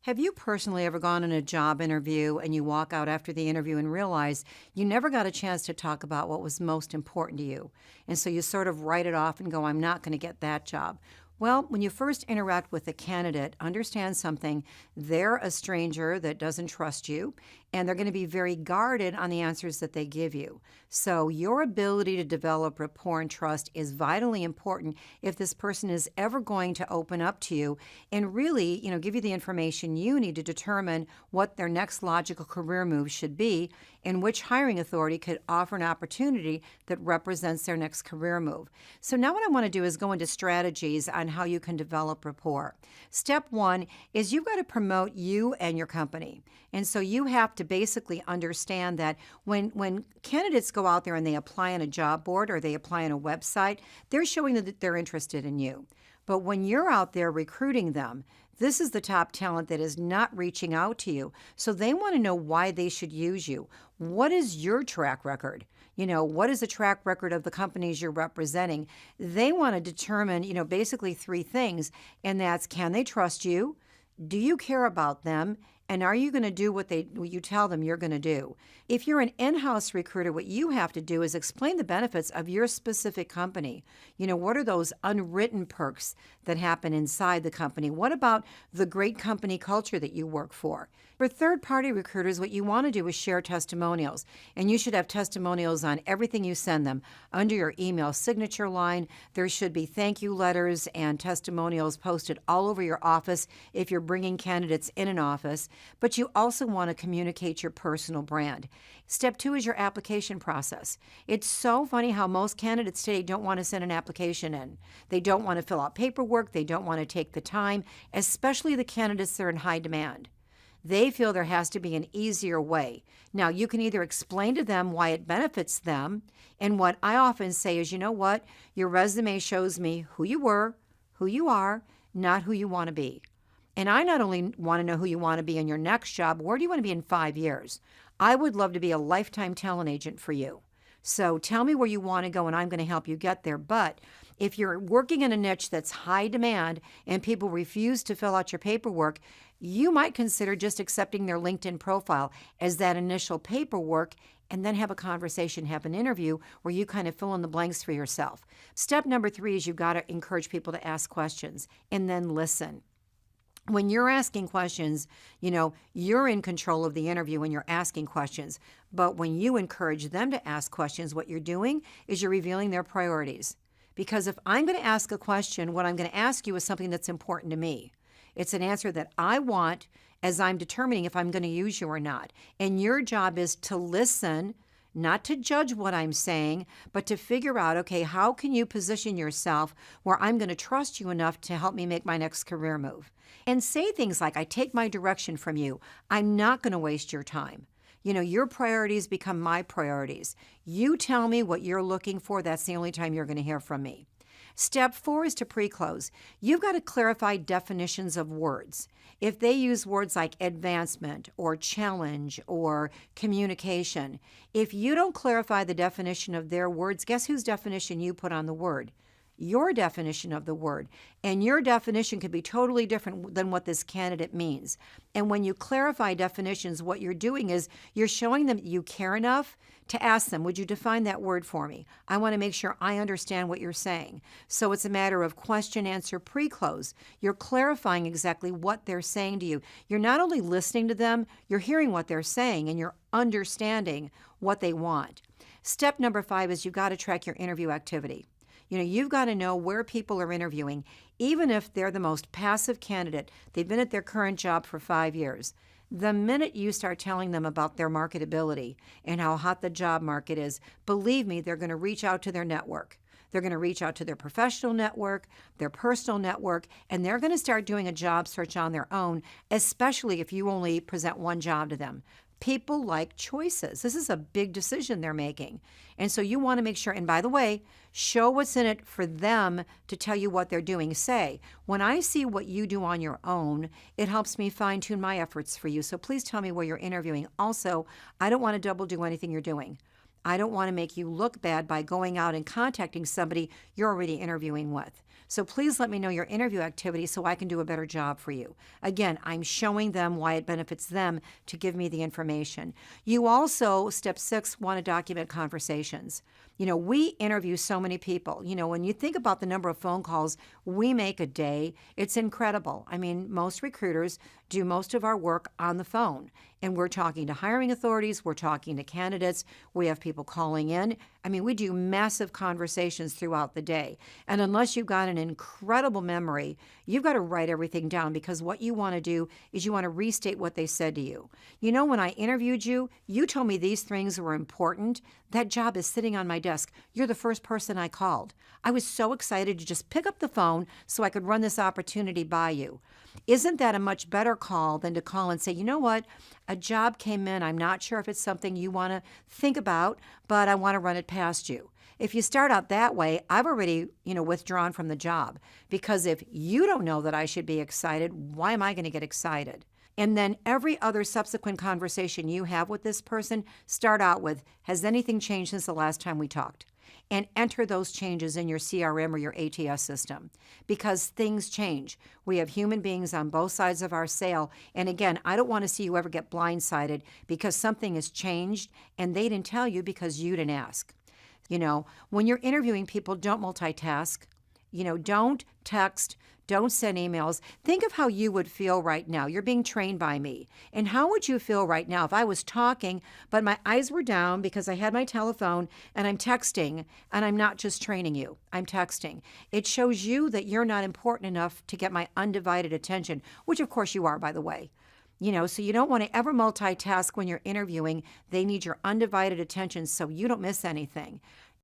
Have you personally ever gone on a job interview and you walk out after the interview and realize you never got a chance to talk about what was most important to you? And so you sort of write it off and go, I'm not going to get that job. Well, when you first interact with a candidate, understand something. They're a stranger that doesn't trust you, and they're going to be very guarded on the answers that they give you. So, your ability to develop rapport and trust is vitally important if this person is ever going to open up to you and really, give you the information you need to determine what their next logical career move should be and which hiring authority could offer an opportunity that represents their next career move. So, now what I want to do is go into strategies on how you can develop rapport. Step one is you've got to promote you and your company. And so you have to basically understand that when candidates go out there and they apply on a job board or they apply on a website, they're showing that they're interested in you. But when you're out there recruiting them, this is the top talent that is not reaching out to you. So they want to know why they should use you. What is your track record? What is the track record of the companies you're representing? They want to determine, basically three things, and that's, can they trust you? Do you care about them? And are you going to do what you tell them you're going to do? If you're an in-house recruiter, what you have to do is explain the benefits of your specific company. What are those unwritten perks that happen inside the company? What about the great company culture that you work for? For third-party recruiters, what you want to do is share testimonials. And you should have testimonials on everything you send them. Under your email signature line, there should be thank you letters and testimonials posted all over your office if you're bringing candidates in an office. But you also want to communicate your personal brand. Step two is your application process. It's so funny how most candidates today don't want to send an application in. They don't want to fill out paperwork. They don't want to take the time, especially the candidates that are in high demand. They feel there has to be an easier way. Now, you can either explain to them why it benefits them, and what I often say is, what? Your resume shows me who you were, who you are, not who you want to be. And I not only want to know who you want to be in your next job, where do you want to be in 5 years? I would love to be a lifetime talent agent for you. So tell me where you want to go, and I'm going to help you get there. But if you're working in a niche that's high demand and people refuse to fill out your paperwork, you might consider just accepting their LinkedIn profile as that initial paperwork and then have a conversation, have an interview where you kind of fill in the blanks for yourself. Step number 3 is you've got to encourage people to ask questions and then listen. When you're asking questions, you're in control of the interview when you're asking questions. But when you encourage them to ask questions, what you're doing is you're revealing their priorities. Because if I'm going to ask a question, what I'm going to ask you is something that's important to me. It's an answer that I want as I'm determining if I'm going to use you or not. And your job is to listen, not to judge what I'm saying, but to figure out, okay, how can you position yourself where I'm going to trust you enough to help me make my next career move? And say things like, I take my direction from you. I'm not going to waste your time. Your priorities become my priorities. You tell me what you're looking for. That's the only time you're going to hear from me. Step 4 is to pre-close. You've got to clarify definitions of words. If they use words like advancement or challenge or communication, if you don't clarify the definition of their words, guess whose definition you put on the word? Your definition of the word. And your definition could be totally different than what this candidate means. And when you clarify definitions, what you're doing is you're showing them you care enough to ask them, would you define that word for me? I want to make sure I understand what you're saying. So it's a matter of question, answer, pre-close. You're clarifying exactly what they're saying to you. You're not only listening to them, you're hearing what they're saying and you're understanding what they want. Step number 5 is you've got to track your interview activity. You've got to know where people are interviewing, even if they're the most passive candidate. They've been at their current job for 5 years. The minute you start telling them about their marketability and how hot the job market is, believe me, they're going to reach out to their network. They're going to reach out to their professional network, their personal network, and they're going to start doing a job search on their own, especially if you only present one job to them. People like choices. This is a big decision they're making. And so you want to make sure, and by the way, show what's in it for them to tell you what they're doing. Say, when I see what you do on your own, it helps me fine-tune my efforts for you. So please tell me where you're interviewing. Also, I don't want to double do anything you're doing. I don't want to make you look bad by going out and contacting somebody you're already interviewing with. So please let me know your interview activity so I can do a better job for you. Again, I'm showing them why it benefits them to give me the information. You also, step 6, want to document conversations. We interview so many people. When you think about the number of phone calls we make a day, it's incredible. I mean, most recruiters do most of our work on the phone. And we're talking to hiring authorities, we're talking to candidates, we have people calling in. I mean, we do massive conversations throughout the day. And unless you've got an incredible memory, you've got to write everything down, because what you want to do is you want to restate what they said to you. When I interviewed you, you told me these things were important. That job is sitting on my desk. You're the first person I called. I was so excited to just pick up the phone so I could run this opportunity by you. Isn't that a much better call than to call and say, you know what, a job came in, I'm not sure if it's something you want to think about, but I want to run it past you. If you start out that way, I've already, withdrawn from the job, because if you don't know that I should be excited, why am I going to get excited? And then every other subsequent conversation you have with this person, start out with, has anything changed since the last time we talked? And enter those changes in your CRM or your ATS system, because things change. We have human beings on both sides of our sale. And again, I don't want to see you ever get blindsided because something has changed and they didn't tell you because you didn't ask. When you're interviewing people, don't multitask. Don't text, don't send emails. Think of how you would feel right now. You're being trained by me. And how would you feel right now if I was talking, but my eyes were down because I had my telephone and I'm texting, and I'm not just training you, I'm texting. It shows you that you're not important enough to get my undivided attention, which of course you are, by the way. So you don't want to ever multitask when you're interviewing. They need your undivided attention so you don't miss anything.